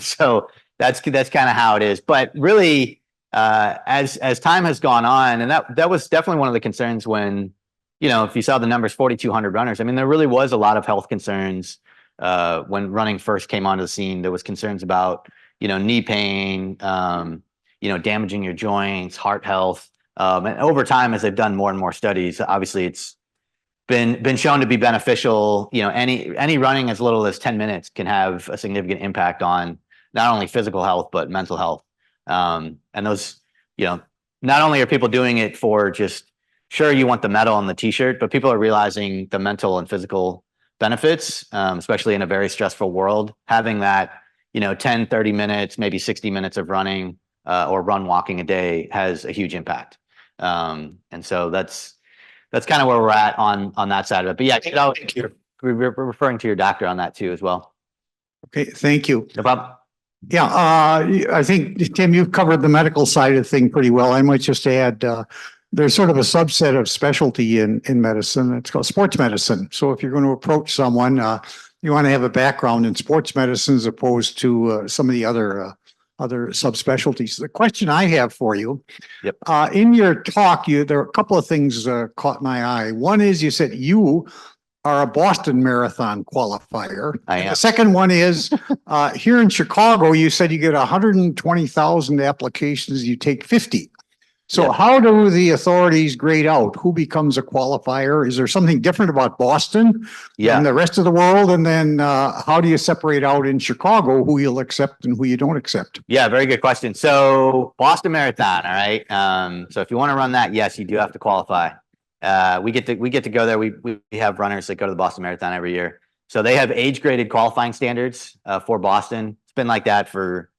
So that's kind of how it is. But really, as time has gone on, and that was definitely one of the concerns when, you know, if you saw the numbers, 4,200 runners. I mean, there really was a lot of health concerns when running first came onto the scene. There was concerns about, you know, knee pain, you know, damaging your joints, heart health. And over time, as they've done more and more studies, obviously it's been shown to be beneficial. You know, any running as little as 10 minutes can have a significant impact on not only physical health, but mental health. And those, you know, not only are people doing it for just, sure, you want the medal and the t-shirt, but people are realizing the mental and physical benefits, especially in a very stressful world. Having that, you know, 10, 30 minutes, maybe 60 minutes of running or walking a day has a huge impact. And so that's kind of where we're at on that side of it. But yeah, you know, we're referring to your doctor on that too as well. Okay, thank you. No problem. Yeah, I think, Tim, you've covered the medical side of the thing pretty well. I might just add, there's sort of a subset of specialty in medicine. It's called sports medicine. So if you're going to approach someone, you want to have a background in sports medicine as opposed to some of the other subspecialties. The question I have for you, yep. In your talk, there are a couple of things caught my eye. One is you said you are a Boston Marathon qualifier. I am. The second one is here in Chicago, you said you get 120,000 applications, you take 50. So how do the authorities grade out who becomes a qualifier? Is there something different about Boston than the rest of the world? And then how do you separate out in Chicago who you'll accept and who you don't accept? Yeah, very good question. So Boston Marathon, all right. So if you want to run that, yes, you do have to qualify. We get to go there. We have runners that go to the Boston Marathon every year. So they have age graded qualifying standards for Boston. It's been like that for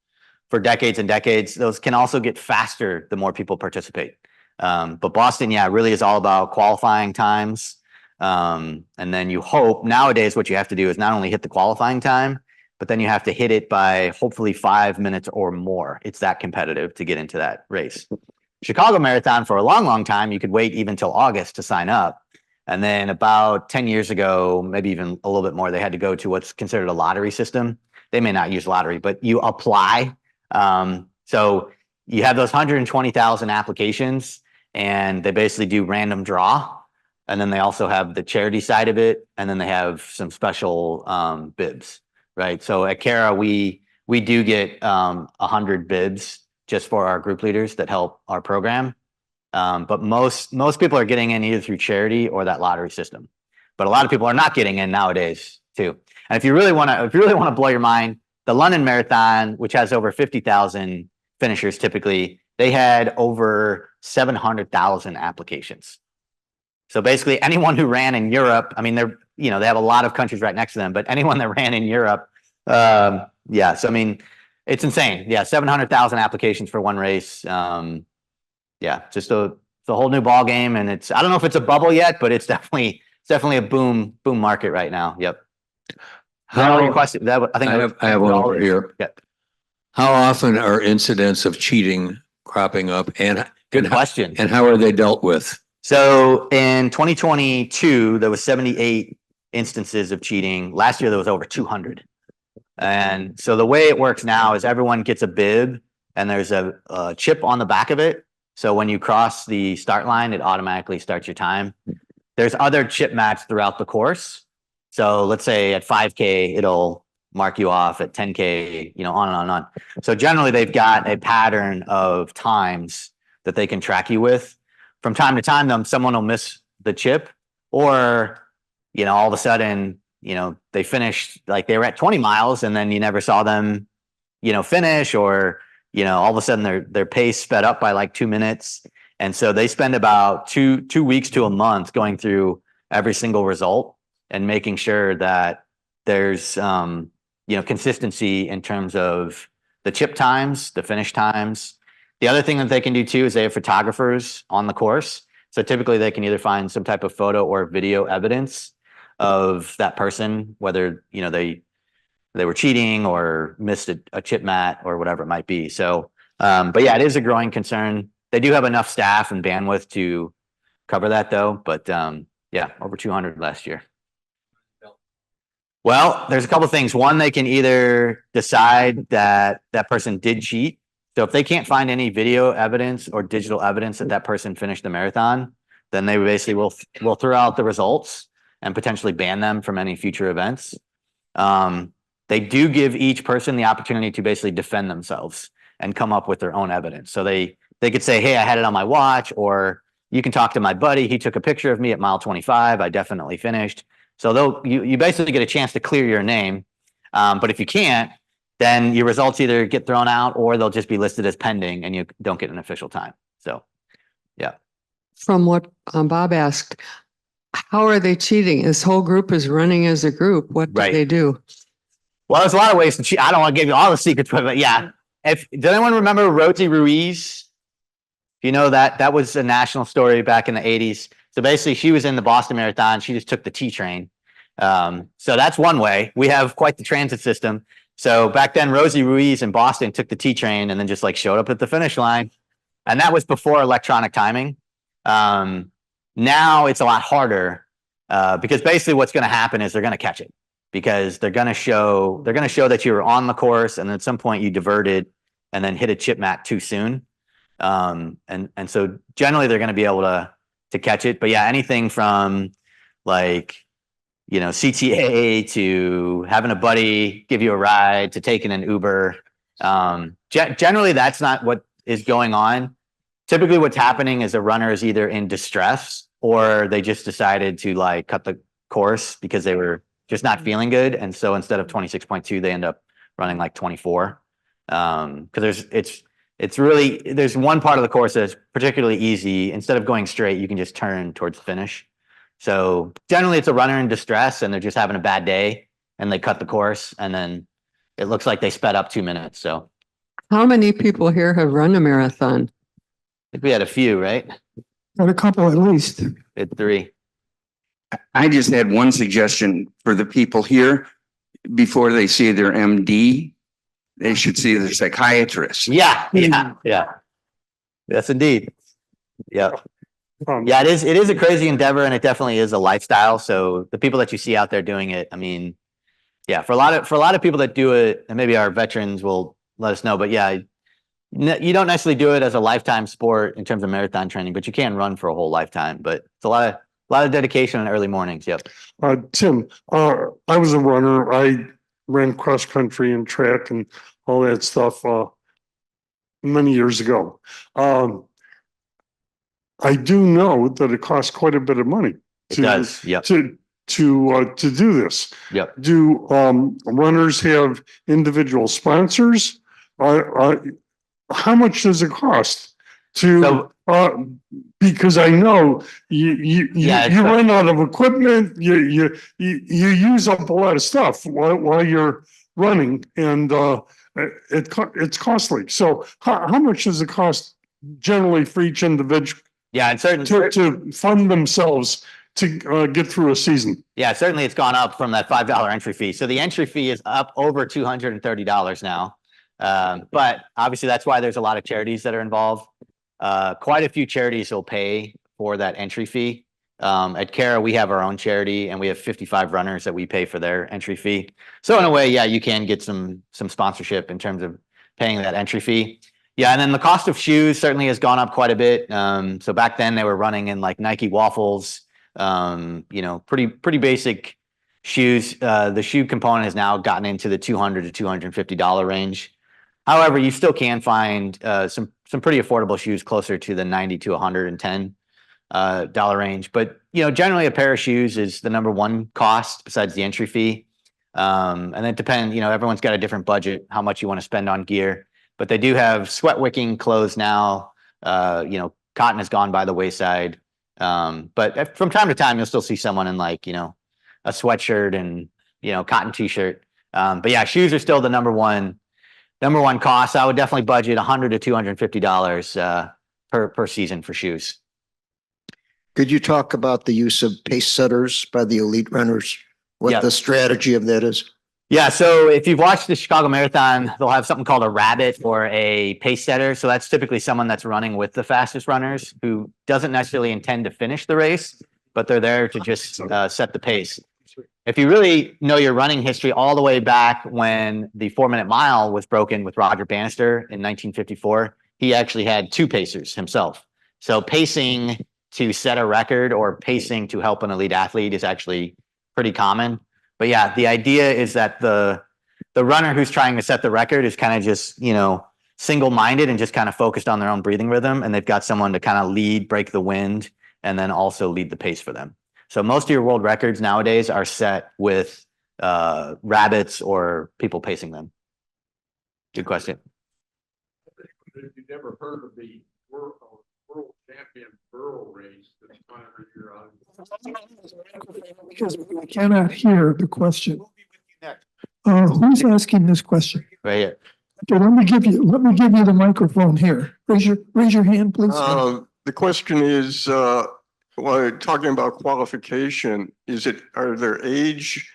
decades and decades. Those can also get faster the more people participate. But Boston, yeah, really is all about qualifying times. And then you hope nowadays what you have to do is not only hit the qualifying time, but then you have to hit it by hopefully 5 minutes or more. It's that competitive to get into that race. Chicago Marathon, for a long, long time, you could wait even till August to sign up. And then about 10 years ago, maybe even a little bit more, they had to go to what's considered a lottery system. They may not use lottery, but you apply. So you have those 120,000 applications and they basically do random draw. And then they also have the charity side of it. And then they have some special bibs, right? So at Cara, we do get 100 bibs just for our group leaders that help our program. But most people are getting in either through charity or that lottery system. But a lot of people are not getting in nowadays too. And if you really want to blow your mind, the London Marathon, which has over 50,000 finishers typically, they had over 700,000 applications. So basically anyone who ran in Europe, I mean, they have a lot of countries right next to them, but anyone that ran in Europe, so I mean, it's insane. Yeah, 700,000 applications for one race. Just a whole new ball game, and I don't know if it's a bubble yet, but it's definitely a boom market right now. Yep. I have one over here. Yeah. How often are incidents of cheating cropping up, and good question, and how are they dealt with? So in 2022, there was 78 instances of cheating. Last year, there was over 200. And so the way it works now is everyone gets a bib, and there's a chip on the back of it. So when you cross the start line, it automatically starts your time. There's other chip mats throughout the course. So let's say at 5K, it'll mark you off at 10K, on and on and on. So generally they've got a pattern of times that they can track you with. From time to time, someone will miss the chip, or, all of a sudden, they finished, like they were at 20 miles and then you never saw them, finish, or, all of a sudden their pace sped up by like 2 minutes. And so they spend about two weeks to a month going through every single result and making sure that there's, consistency in terms of the chip times, the finish times. The other thing that they can do too is they have photographers on the course. So typically they can either find some type of photo or video evidence of that person, whether, they were cheating or missed a chip mat or whatever it might be. So, but yeah, it is a growing concern. They do have enough staff and bandwidth to cover that though. But yeah, over 200 last year. Well, there's a couple of things. One, they can either decide that that person did cheat. So if they can't find any video evidence or digital evidence that that person finished the marathon, then they basically will throw out the results and potentially ban them from any future events. They do give each person the opportunity to basically defend themselves and come up with their own evidence. So they could say, hey, I had it on my watch, or you can talk to my buddy. He took a picture of me at mile 25. I definitely finished. So you basically get a chance to clear your name. But if you can't, then your results either get thrown out or they'll just be listed as pending and you don't get an official time. So, yeah. From what Bob asked, how are they cheating? This whole group is running as a group. What do they do? Well, there's a lot of ways to cheat. I don't want to give you all the secrets, but yeah. Does anyone remember Rosie Ruiz? You know that was a national story back in the 80s. So basically she was in the Boston Marathon. She just took the T train. So that's one way. We have quite the transit system. So back then, Rosie Ruiz in Boston took the T train and then just like showed up at the finish line. And that was before electronic timing. Now it's a lot harder because basically what's going to happen is they're going to catch it because they're going to show that you were on the course and at some point you diverted and then hit a chip mat too soon. And so generally they're going to be able to catch it. But yeah, anything from like, CTA to having a buddy give you a ride to taking an Uber. Generally, that's not what is going on. Typically, what's happening is a runner is either in distress or they just decided to like cut the course because they were just not feeling good. And so instead of 26.2, they end up running like 24. Because there's one part of the course that's particularly easy. Instead of going straight, you can just turn towards the finish. So generally it's a runner in distress and they're just having a bad day and they cut the course and then it looks like they sped up 2 minutes. So how many people here have run a marathon? I think we had a few, right? Got a couple at least. At 3. I just had one suggestion for the people here. Before they see their MD, they should see their psychiatrist. Yeah. Yes, indeed. Yeah. Yeah, it is a crazy endeavor and it definitely is a lifestyle. So the people that you see out there doing it, I mean, yeah, for a lot of people that do it, and maybe our veterans will let us know, but yeah, you don't necessarily do it as a lifetime sport in terms of marathon training, but you can run for a whole lifetime. But it's a lot of dedication in early mornings. Yep. Tim, I was a runner. I ran cross country and track and all that stuff many years ago. I do know that it costs quite a bit of money to do this. Yep. Do runners have individual sponsors? How much does it cost to? Because I know you run out of equipment. You use up a lot of stuff while you're running, and it's costly. So how much does it cost generally for each individual? Yeah, and certainly to fund themselves to get through a season. Yeah, certainly it's gone up from that $5 entry fee. So the entry fee is up over $230 now. But obviously that's why there's a lot of charities that are involved. Quite a few charities will pay for that entry fee. At Cara, we have our own charity and we have 55 runners that we pay for their entry fee. So in a way, yeah, you can get some sponsorship in terms of paying that entry fee. Yeah, and then the cost of shoes certainly has gone up quite a bit. So back then they were running in like Nike Waffles, pretty basic shoes. The shoe component has now gotten into the $200 to $250 range. However, you still can find some pretty affordable shoes closer to the $90 to $110 range. But generally a pair of shoes is the number one cost besides the entry fee. And it depends. Everyone's got a different budget, how much you want to spend on gear. But they do have sweat wicking clothes now, cotton has gone by the wayside. But from time to time, you'll still see someone in like, a sweatshirt and, cotton t-shirt. But yeah, shoes are still the number one cost. I would definitely budget $100 to $250 per season for shoes. Could you talk about the use of pace setters by the elite runners? What the strategy of that is? Yeah, so if you've watched the Chicago Marathon, they'll have something called a rabbit or a pace setter. So that's typically someone that's running with the fastest runners who doesn't necessarily intend to finish the race, but they're there to just set the pace. If you really know your running history all the way back when the 4-minute mile was broken with Roger Bannister in 1954, he actually had 2 pacers himself. So pacing to set a record or pacing to help an elite athlete is actually pretty common. But yeah, the idea is that the runner who's trying to set the record is kind of just, single-minded and just kind of focused on their own breathing rhythm. And they've got someone to kind of lead, break the wind, and then also lead the pace for them. So most of your world records nowadays are set with rabbits or people pacing them. Good question. If you've never heard of the world champion burro race that's on every year on. Because we cannot hear the question. Who's asking this question? Right here. Okay, let me give you the microphone here. Raise your hand, please. The question is, talking about qualification, are there age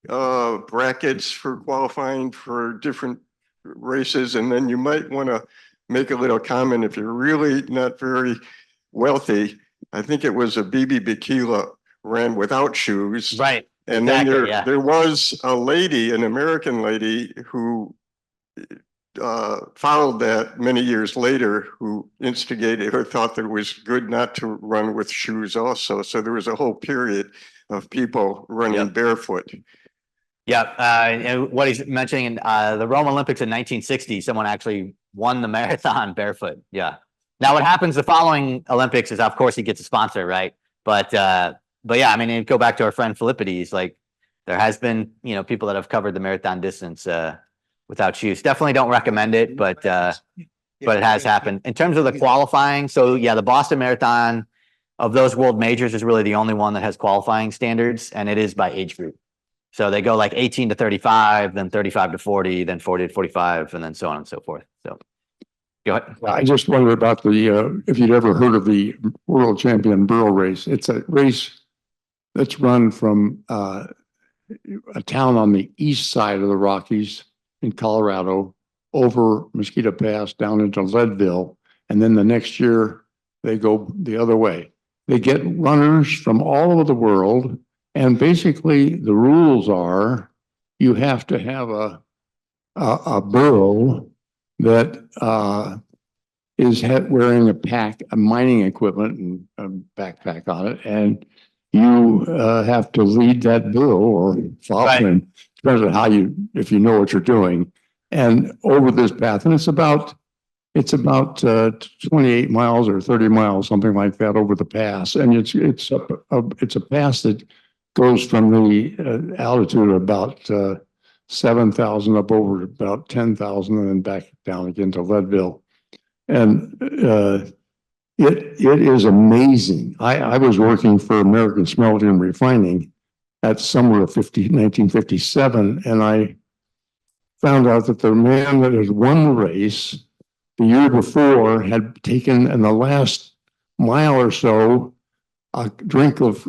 brackets for qualifying for different races? And then you might want to make a little comment if you're really not very wealthy. I think it was a BB Bikila ran without shoes. Right. And exactly, then there was a lady, an American lady who followed that many years later, who instigated or thought that it was good not to run with shoes also. So there was a whole period of people running barefoot. Yeah, and what he's mentioning in the Rome Olympics in 1960, someone actually won the marathon barefoot. Yeah. Now, what happens the following Olympics is, of course, he gets a sponsor, right? But yeah, I mean, go back to our friend Philippides. Like, there has been, people that have covered the marathon distance without shoes. Definitely don't recommend it, but it has happened. In terms of the qualifying, so yeah, the Boston Marathon of those world majors is really the only one that has qualifying standards, and it is by age group. So they go like 18 to 35, then 35 to 40, then 40 to 45, and then so on and so forth. So go ahead. I just wonder about if you'd ever heard of the world champion burro race. It's a race that's run from a town on the east side of the Rockies in Colorado over Mosquito Pass down into Leadville. And then the next year they go the other way. They get runners from all over the world. And basically the rules are you have to have a burro that is wearing a mining equipment and a backpack on it. And you have to lead that burro or follow him. Depends on if you know what you're doing. And over this path, and it's about 28 miles or 30 miles, something like that, over the pass. And it's a pass that goes from the altitude of about 7,000 up over about 10,000 and then back down again to Leadville. And it is amazing. I was working for American Smelting and Refining at summer of 1957, and I found out that the man that had won the race the year before had taken in the last mile or so a drink of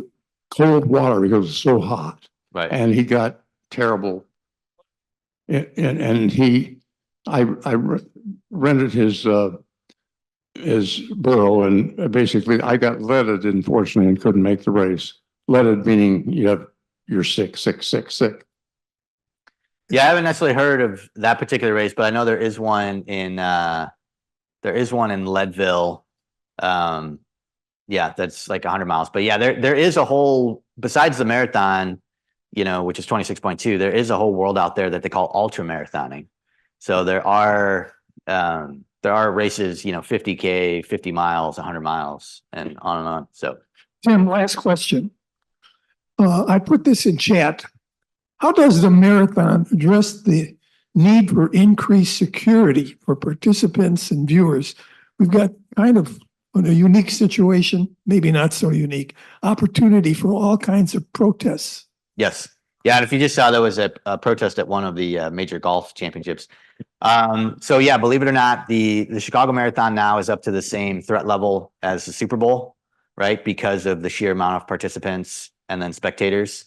cold water because it was so hot. Right. And he got terrible. And I rented his burro, and basically I got leaded, unfortunately, and couldn't make the race. Leaded meaning you're sick. Yeah, I haven't necessarily heard of that particular race, but I know there is one in Leadville. Yeah, that's like 100 miles. But yeah, there is a whole, besides the marathon, which is 26.2, there is a whole world out there that they call ultra marathoning. So there are races, 50K, 50 miles, 100 miles, and on and on. So Tim, last question. I put this in chat. How does the marathon address the need for increased security for participants and viewers? We've got kind of in a unique situation, maybe not so unique, opportunity for all kinds of protests. Yes. Yeah. And if you just saw, there was a protest at one of the major golf championships. So yeah, believe it or not, the Chicago Marathon now is up to the same threat level as the Super Bowl, right? Because of the sheer amount of participants and then spectators.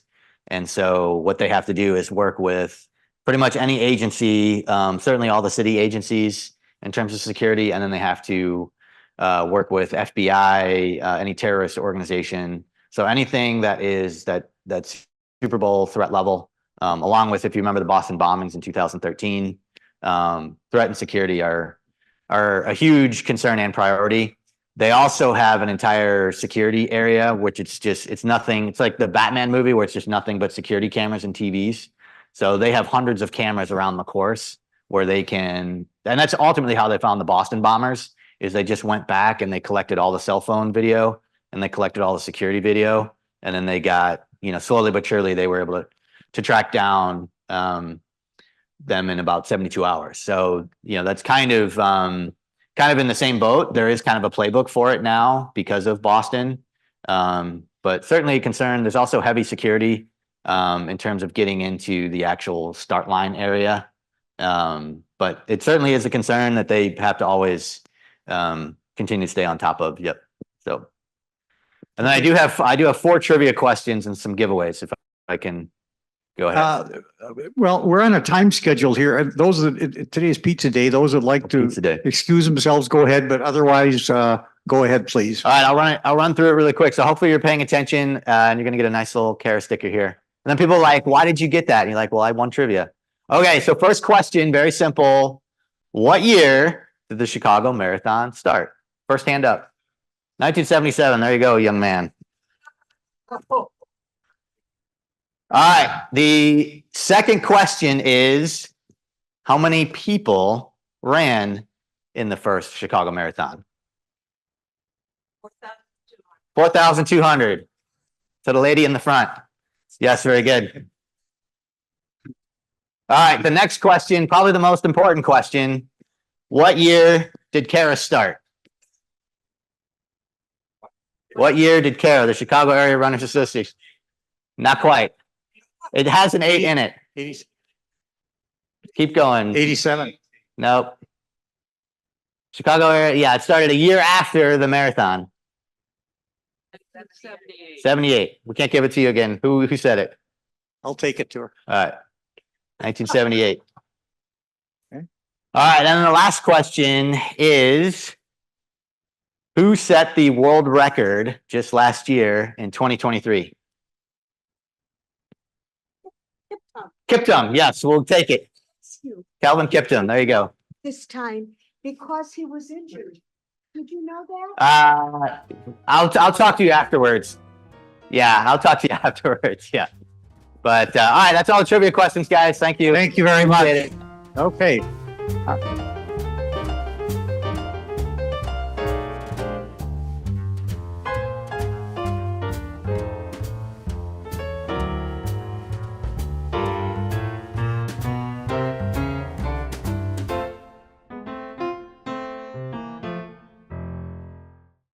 And so what they have to do is work with pretty much any agency, certainly all the city agencies in terms of security. And then they have to work with FBI, any terrorist organization. So anything that's Super Bowl threat level, along with, if you remember the Boston bombings in 2013, threat and security are a huge concern and priority. They also have an entire security area, which it's nothing. It's like the Batman movie where it's just nothing but security cameras and TVs. So they have hundreds of cameras around the course where they can, and that's ultimately how they found the Boston bombers, is they just went back and they collected all the cell phone video and they collected all the security video. And then they got, slowly but surely they were able to track down them in about 72 hours. So, that's kind of in the same boat. There is kind of a playbook for it now because of Boston. But certainly a concern. There's also heavy security in terms of getting into the actual start line area. But it certainly is a concern that they have to always continue to stay on top of. Yep. So, and then I do have 4 trivia questions and some giveaways if I can go ahead. Well, we're on a time schedule here. Today is pizza day. Those that like to excuse themselves, go ahead. But otherwise, go ahead, please. All right, I'll run through it really quick. So hopefully you're paying attention and you're going to get a nice little Kara sticker here. And then people are like, why did you get that? And you're like, well, I won trivia. Okay, so first question, very simple. What year did the Chicago Marathon start? First hand up. 1977. There you go, young man. All right. The second question is, how many people ran in the first Chicago Marathon? 4,200. So the lady in the front. Yes, very good. All right. The next question, probably the most important question. What year did Kara start? What year did Kara, the Chicago Area Runners Association? Not quite. It has an 8 in it. Keep going. 87. Nope. Chicago area. Yeah, it started a year after the marathon. 78. We can't give it to you again. Who said it? I'll take it to her. All right. 1978. Okay. All right. And the last question is, who set the world record just last year in 2023? Kiptum. Yes, we'll take it. Calvin Kiptum. There you go. This time because he was injured. Did you know that? I'll talk to you afterwards. Yeah, I'll talk to you afterwards. Yeah. But all right, that's all the trivia questions, guys. Thank you. Thank you very much. Okay.